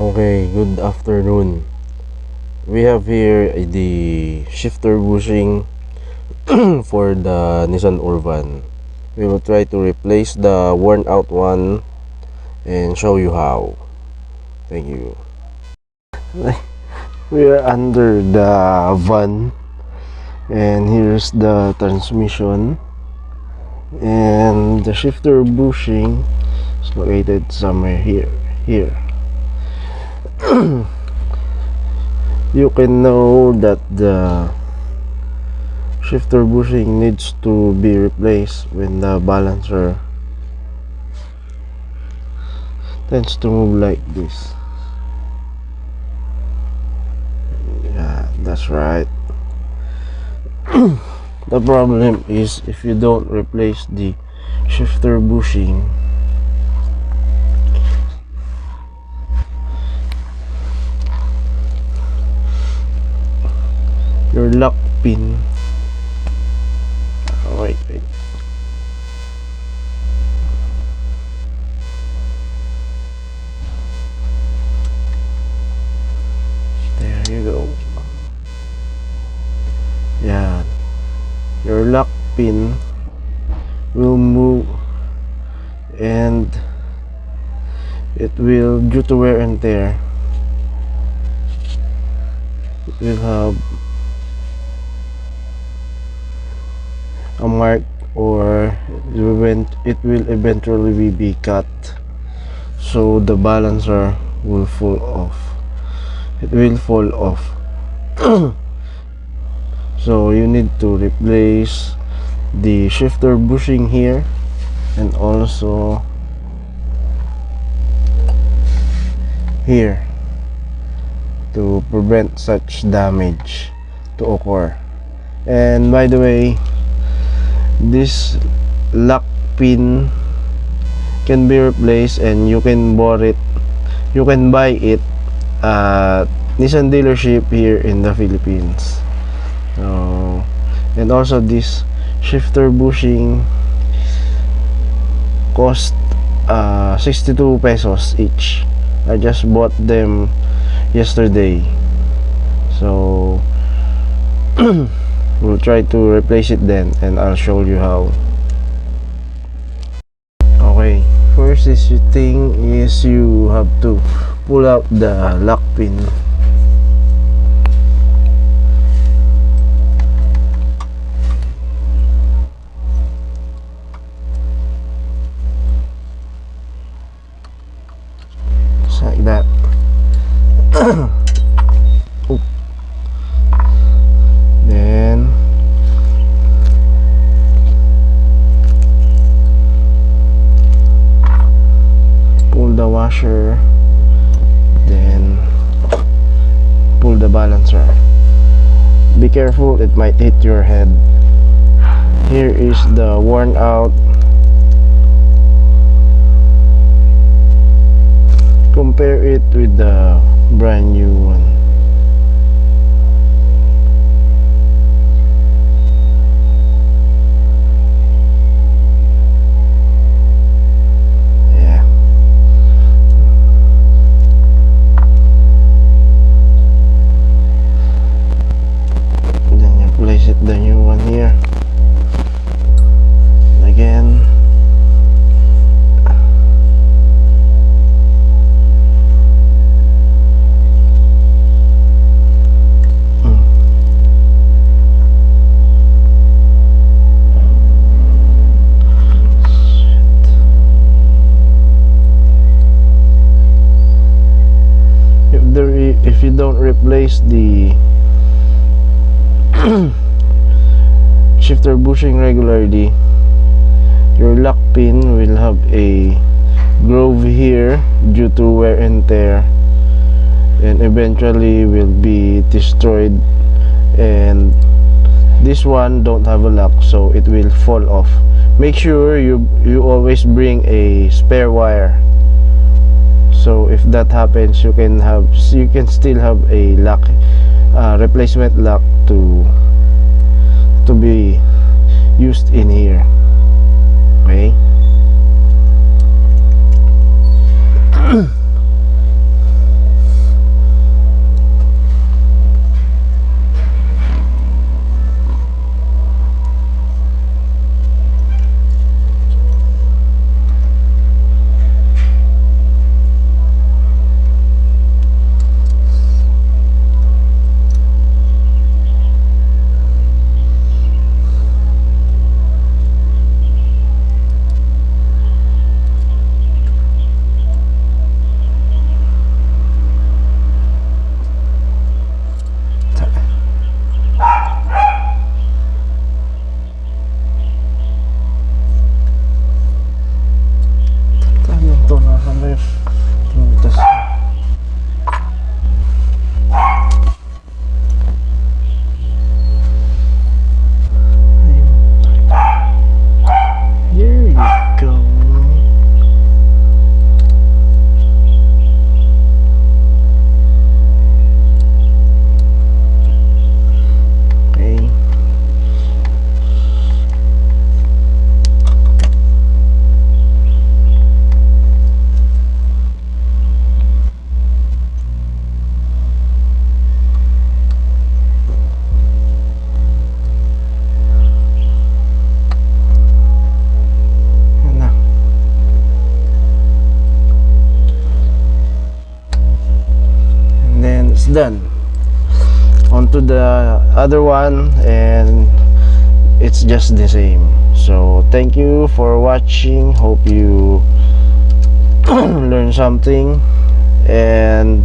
Okay, good afternoon. We have here the shifter bushing for the Nissan Urvan. We will try to replace the worn out one and show you how. Thank you. We are under the van, and here's the transmission, and the shifter bushing is located somewhere here. You can know that the shifter bushing needs to be replaced when the balancer tends to move like this. Yeah, that's right. The problem is if you don't replace the shifter bushing, your lock pin. Oh, wait. There you go. Yeah, your lock pin will move, and it will, due to wear and tear, it will have a mark, or it will eventually be cut, so the balancer will fall off. It will fall off. So you need to replace the shifter bushing here, and also here, to prevent such damage to occur. And by the way, this lock pin can be replaced, and you can buy it at Nissan dealership here in the Philippines. And also this shifter bushing cost 62 pesos each. I just bought them yesterday, so we'll try to replace it then, and I'll show you how. Okay, first thing is you have to pull out the lock pin. Just like that. Then pull the washer, then pull the balancer. Be careful, it might hit your head. Here is the worn out. Compare it with the brand new one. Yeah. Then you place the new one here. Again. If you don't replace the shifter bushing regularly, your lock pin will have a groove here due to wear and tear, and eventually will be destroyed. And this one don't have a lock, so it will fall off. Make sure you always bring a spare wire, so if that happens, you can still have a lock, replacement lock to be used in here. Okay. done. Onto the other one, and it's just the same. So thank you for watching. Hope you learn something, and